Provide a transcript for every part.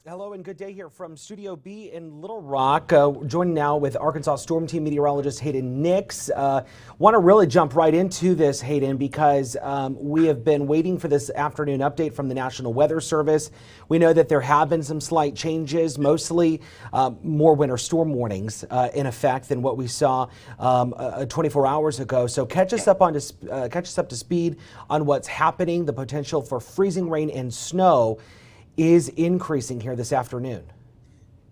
Hello and good day here from Studio B in Little Rock. Joining now with Arkansas Storm Team meteorologist Hayden Nix. Want to really jump right into this, Hayden, because we have been waiting for this afternoon update from the National Weather Service. We know that there have been some slight changes, mostly more winter storm warnings in effect than what we saw 24 hours ago. So catch us up to speed on what's happening. The potential for freezing rain and snow is increasing here this afternoon.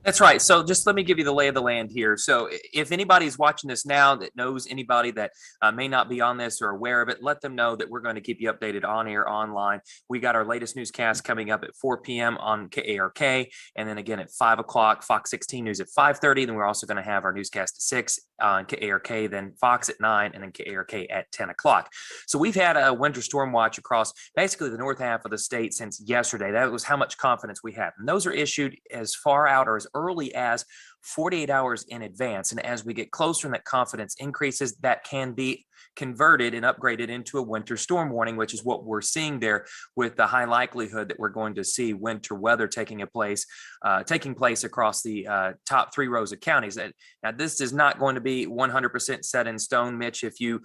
That's right. So just let me give you the lay of the land here. So if anybody's watching this now that knows anybody that may not be on this or aware of it, let them know that we're going to keep you updated on air, online. We got our latest newscast coming up at 4 p.m. on KARK, and then again at 5 o'clock, Fox 16 News at 5:30. Then we're also going to have our newscast at 6 on KARK, then Fox at 9, and then KARK at 10 o'clock. So we've had a winter storm watch across basically the north half of the state since yesterday. That was how much confidence we have. And those are issued as far out or as early as 48 hours in advance. And as we get closer and that confidence increases, that can be converted and upgraded into a winter storm warning, which is what we're seeing there, with the high likelihood that we're going to see winter weather taking place across the top 3 rows of counties. Now, this is not going to be 100% set in stone, Mitch. If you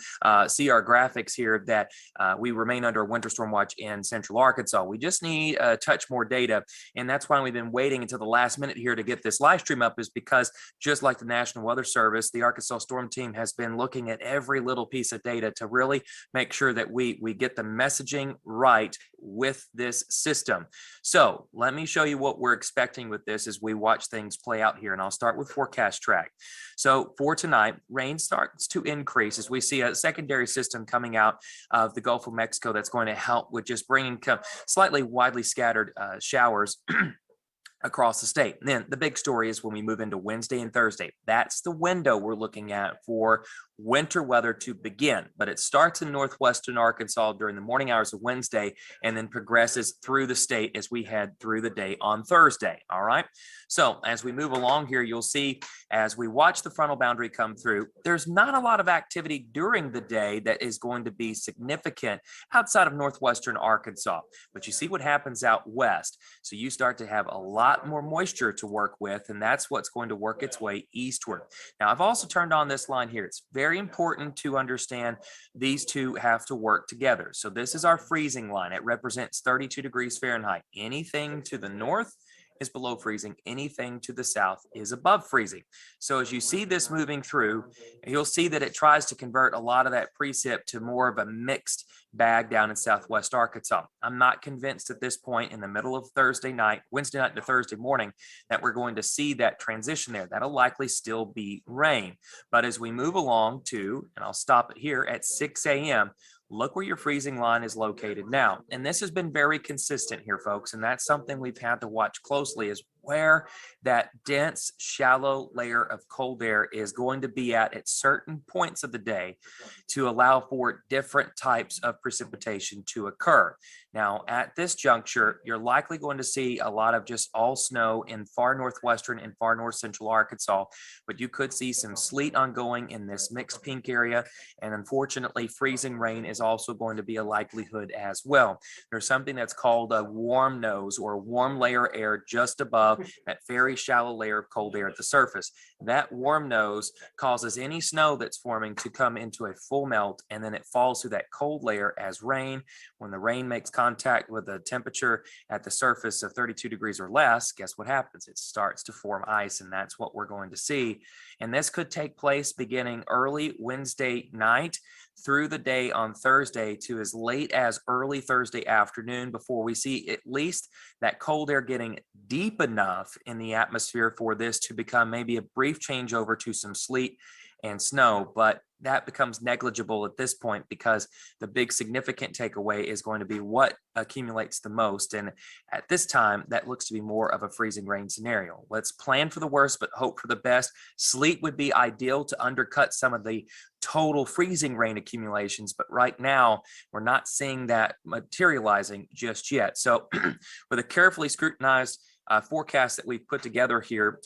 see our graphics here, that we remain under a winter storm watch in central Arkansas. We just need a touch more data, and that's why we've been waiting until the last minute here to get this live stream up, is because just like the National Weather Service, the Arkansas Storm Team has been looking at every little piece of data to really make sure that we get the messaging right with this system. So let me show you what we're expecting with this as we watch things play out here. And I'll start with forecast track. So for tonight, rain starts to increase as we see a secondary system coming out of the Gulf of Mexico that's going to help with just bringing slightly widely scattered showers across the state. And then the big story is when we move into Wednesday and Thursday. That's the window we're looking at for winter weather to begin. But it starts in northwestern Arkansas during the morning hours of Wednesday and then progresses through the state as we head through the day on Thursday. All right. So as we move along here, you'll see as we watch the frontal boundary come through, there's not a lot of activity during the day that is going to be significant outside of northwestern Arkansas. But you see what happens out west. So you start to have a lot more moisture to work with, and that's what's going to work its way eastward. Now, I've also turned on this line here. It's very important to understand these two have to work together. So this is our freezing line. It represents 32 degrees Fahrenheit. Anything to the north is below freezing. Anything to the south is above freezing. So as you see this moving through, you'll see that it tries to convert a lot of that precip to more of a mixed bag down in southwest Arkansas. I'm not convinced at this point in the middle of Wednesday night into Thursday morning, that we're going to see that transition there. That'll likely still be rain. But as we move along to, and I'll stop it here at 6 a.m., look where your freezing line is located now. And this has been very consistent here, folks. And that's something we've had to watch closely, is where that dense, shallow layer of cold air is going to be at certain points of the day to allow for different types of precipitation to occur. Now, at this juncture, you're likely going to see a lot of just all snow in far northwestern and far north central Arkansas, but you could see some sleet ongoing in this mixed pink area. And unfortunately, freezing rain is also going to be a likelihood as well. There's something that's called a warm nose, or warm layer air just above that very shallow layer of cold air at the surface. That warm nose causes any snow that's forming to come into a full melt, and then it falls through that cold layer as rain. When the rain makes contact with the temperature at the surface of 32 degrees or less, guess what happens? It starts to form ice, and that's what we're going to see. And this could take place beginning early Wednesday night through the day on Thursday to as late as early Thursday afternoon, before we see at least that cold air getting deep enough in the atmosphere for this to become maybe a brief changeover to some sleet and snow. But that becomes negligible at this point, because the big significant takeaway is going to be what accumulates the most. And at this time, that looks to be more of a freezing rain scenario. Let's plan for the worst, but hope for the best. Sleet would be ideal to undercut some of the total freezing rain accumulations, but right now we're not seeing that materializing just yet. So with a carefully scrutinized forecast that we've put together here,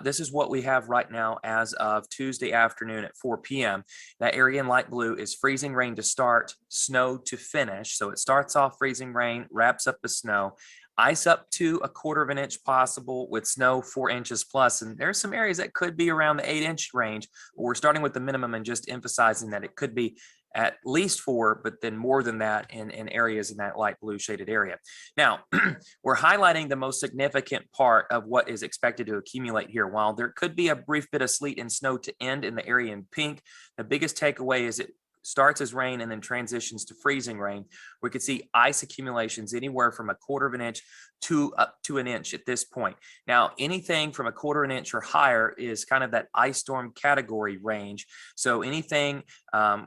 this is what we have right now as of Tuesday afternoon at 4 p.m. That area in light blue is freezing rain to start, snow to finish. So it starts off freezing rain, wraps up the snow. Ice up to 1/4 of an inch possible, with snow 4 inches plus. And there's some areas that could be around the 8-inch range, but we're starting with the minimum and just emphasizing that it could be at least 4, but then more than that in areas in that light blue shaded area. Now, we're highlighting the most significant part of what is expected to accumulate here. While there could be a brief bit of sleet and snow to end in the area in pink, the biggest takeaway is it starts as rain and then transitions to freezing rain. We could see ice accumulations anywhere from 1/4 of an inch to up to an inch at this point. Now, anything from 1/4 an inch or higher is kind of that ice storm category range. So anything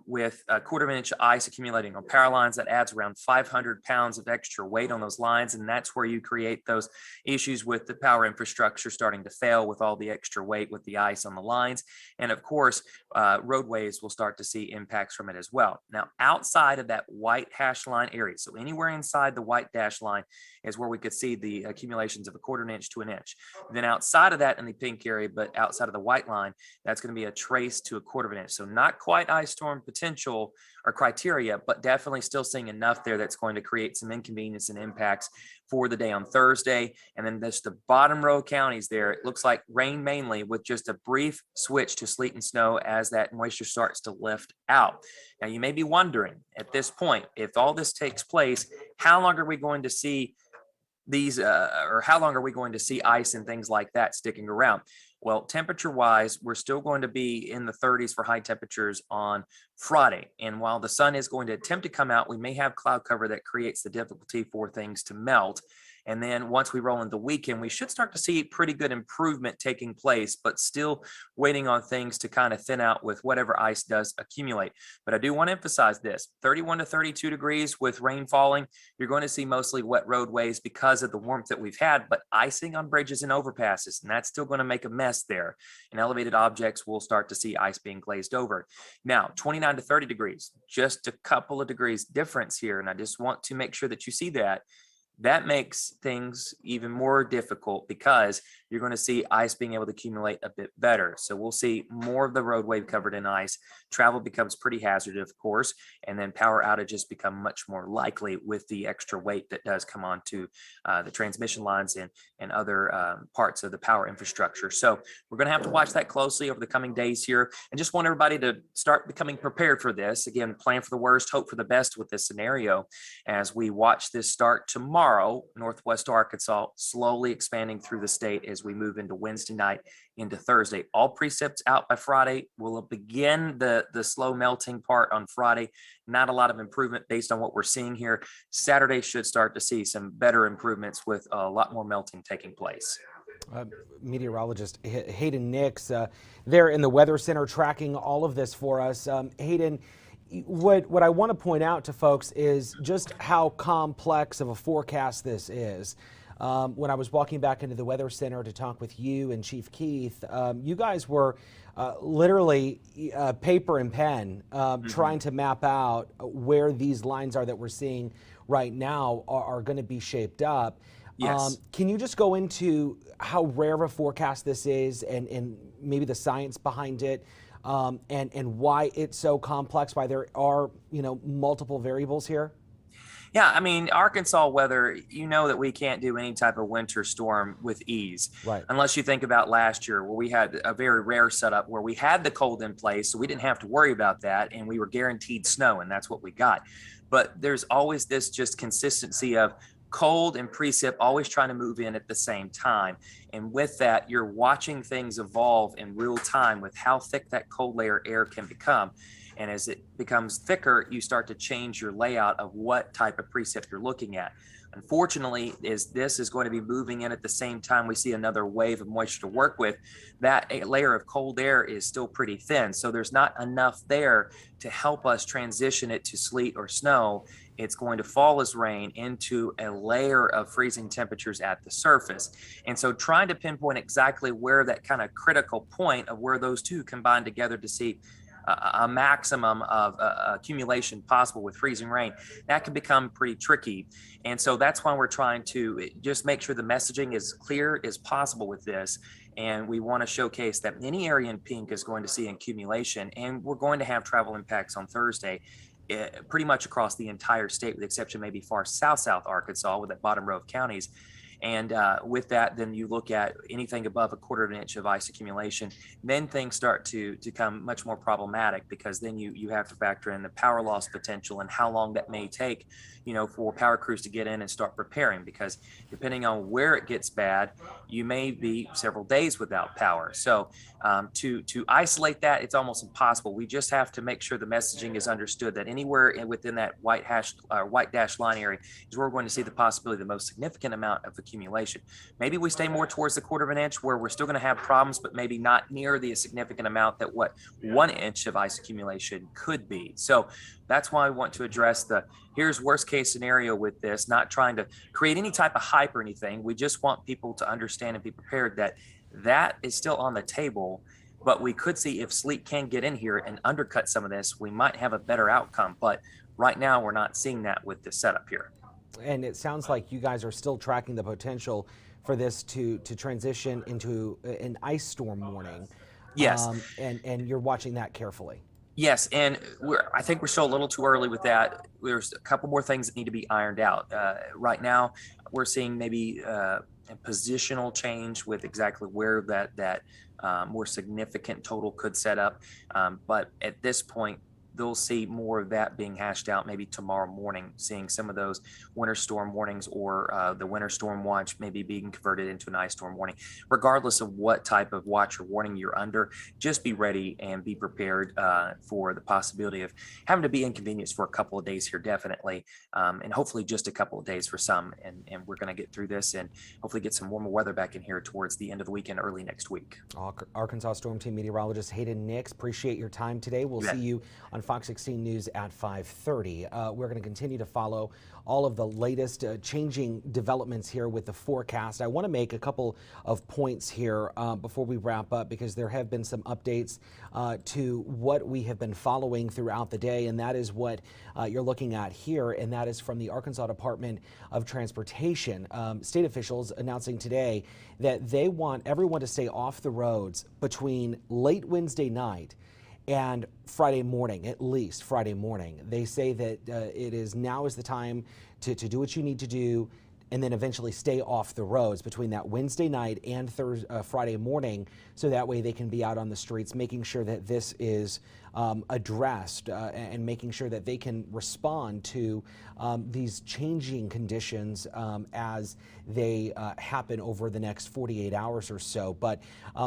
with 1/4 of an inch of ice accumulating on power lines, that adds around 500 pounds of extra weight on those lines. And that's where you create those issues with the power infrastructure starting to fail with all the extra weight with the ice on the lines. And of course, roadways will start to see impacts from it as well. Now, outside of that white hash line area, so anywhere inside the white dash line is where we could see the accumulations of 1/4 an inch to an inch. Then outside of that in the pink area, but outside of the white line, that's going to be a trace to 1/4 of an inch. So not quite ice storm potential or criteria, but definitely still seeing enough there that's going to create some inconvenience and impacts for the day on Thursday. And then just the bottom row counties there, it looks like rain mainly, with just a brief switch to sleet and snow as that moisture starts to lift out. Now, you may be wondering at this point, if all this takes place, how long are we going to see these, or how long are we going to see ice and things like that sticking around? Well, temperature wise, we're still going to be in the 30s for high temperatures on Friday. And while the sun is going to attempt to come out, we may have cloud cover that creates the difficulty for things to melt. And then once we roll into the weekend, we should start to see pretty good improvement taking place, but still waiting on things to kind of thin out with whatever ice does accumulate. But I do want to emphasize this: 31 to 32 degrees with rain falling. You're going to see mostly wet roadways because of the warmth that we've had, but icing on bridges and overpasses, and that's still going to make a mess there. And elevated objects will start to see ice being glazed over. Now, 29 to 30 degrees, just a couple of degrees difference here. And I just want to make sure that you see that. That makes things even more difficult because you're going to see ice being able to accumulate a bit better. So we'll see more of the roadway covered in ice. Travel becomes pretty hazardous, of course, and then power outages become much more likely with the extra weight that does come onto the transmission lines and other parts of the power infrastructure. So we're going to have to watch that closely over the coming days here, and just want everybody to start becoming prepared for this. Again, plan for the worst, hope for the best with this scenario as we watch this start tomorrow. Northwest Arkansas slowly expanding through the state as we move into Wednesday night into Thursday. All precipits out by Friday. We'll begin the slow melting part on Friday. Not a lot of improvement based on what we're seeing here. Saturday should start to see some better improvements with a lot more melting taking place. Meteorologist Hayden Nix there in the Weather Center tracking all of this for us. Hayden, what I want to point out to folks is just how complex of a forecast this is. When I was walking back into the Weather Center to talk with you and Chief Keith, you guys were literally paper and pen trying to map out where these lines are that we're seeing right now are going to be shaped up. Yes. Can you just go into how rare of a forecast this is and maybe the science behind it? And why it's so complex, why there are, multiple variables here? Yeah, I mean, Arkansas weather, you know that we can't do any type of winter storm with ease. Right. Unless you think about last year where we had a very rare setup where we had the cold in place, so we didn't have to worry about that, and we were guaranteed snow, and that's what we got. But there's always this just consistency of cold and precip always trying to move in at the same time. And with that, you're watching things evolve in real time with how thick that cold layer air can become. And as it becomes thicker, you start to change your layout of what type of precip you're looking at. Unfortunately, as this is going to be moving in at the same time we see another wave of moisture to work with, that layer of cold air is still pretty thin. So there's not enough there to help us transition it to sleet or snow. It's going to fall as rain into a layer of freezing temperatures at the surface. And so trying to pinpoint exactly where that kind of critical point of where those two combine together to see a maximum of accumulation possible with freezing rain, that can become pretty tricky. And so that's why we're trying to just make sure the messaging is clear as possible with this. And we want to showcase that any area in pink is going to see accumulation, and we're going to have travel impacts on Thursday. pretty much across the entire state, with the exception maybe far south Arkansas, with that bottom row of counties. And with that, then you look at anything above 1/4 inch of ice accumulation, then things start to become much more problematic, because then you have to factor in the power loss potential and how long that may take, for power crews to get in and start preparing, because depending on where it gets bad, you may be several days without power. So to isolate that, it's almost impossible. We just have to make sure the messaging is understood that anywhere within that white dash line area is where we're going to see the possibility, the most significant amount of accumulation. Maybe we stay more towards the 1/4 inch, where we're still going to have problems, but maybe not near the significant amount that what 1 inch of ice accumulation could be. So that's why I want to address here's worst case scenario with this, not trying to create any type of hype or anything. We just want people to understand and be prepared that is still on the table, but we could see if sleet can get in here and undercut some of this, we might have a better outcome. But right now, we're not seeing that with the setup here. And it sounds like you guys are still tracking the potential for this to transition into an ice storm warning. Yes. And you're watching that carefully. Yes, and I think we're still a little too early with that. There's a couple more things that need to be ironed out. Right now, we're seeing maybe a positional change with exactly where that more significant total could set up. But at this point, they'll see more of that being hashed out maybe tomorrow morning, seeing some of those winter storm warnings or the winter storm watch maybe being converted into an ice storm warning. Regardless of what type of watch or warning you're under, just be ready and be prepared for the possibility of having to be inconvenienced for a couple of days here, definitely, and hopefully just a couple of days for some. And we're going to get through this and hopefully get some warmer weather back in here towards the end of the week and early next week. Arkansas Storm Team meteorologist Hayden Nix, appreciate your time today. We'll see you on Fox 16 News at 5:30. We're going to continue to follow all of the latest changing developments here with the forecast. I want to make a couple of points here before we wrap up, because there have been some updates to what we have been following throughout the day, and that is what you're looking at here, and that is from the Arkansas Department of Transportation. State officials announcing today that they want everyone to stay off the roads between late Wednesday night and Friday morning, at least Friday morning. They say that now is the time to do what you need to do, and then eventually stay off the roads between that Wednesday night and Friday morning, so that way they can be out on the streets, making sure that this is addressed and making sure that they can respond to these changing conditions as they happen over the next 48 hours or so. But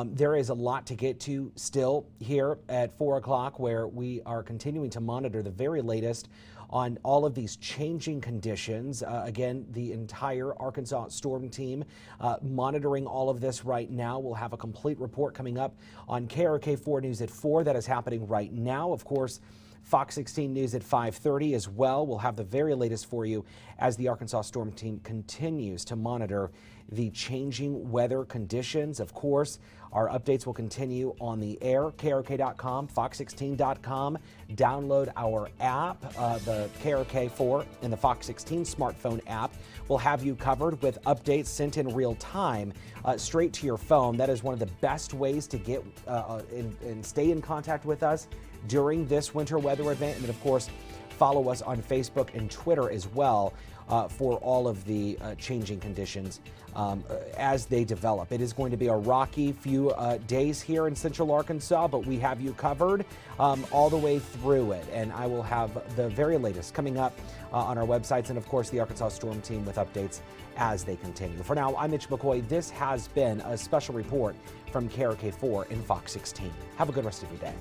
there is a lot to get to still here at 4 o'clock, where we are continuing to monitor the very latest on all of these changing conditions. Again, the entire Arkansas Storm Team monitoring all of this right now. We'll have a complete report coming up on KARK4 News at 4. That is happening right now. Of course, Fox 16 News at 5:30 as well. We'll have the very latest for you as the Arkansas Storm Team continues to monitor the changing weather conditions. Of course, our updates will continue on the air, KARK.com, Fox16.com. Download our app, the KARK4 and the Fox 16 smartphone app will have you covered with updates sent in real time straight to your phone. That is one of the best ways to get and stay in contact with us during this winter weather event. And then, of course, follow us on Facebook and Twitter as well for all of the changing conditions as they develop. It is going to be a rocky few days here in Central Arkansas, but we have you covered all the way through it. And I will have the very latest coming up on our websites, and of course the Arkansas Storm Team with updates as they continue. For now, I'm Mitch McCoy. This has been a special report from KARK4 and Fox 16. Have a good rest of your day.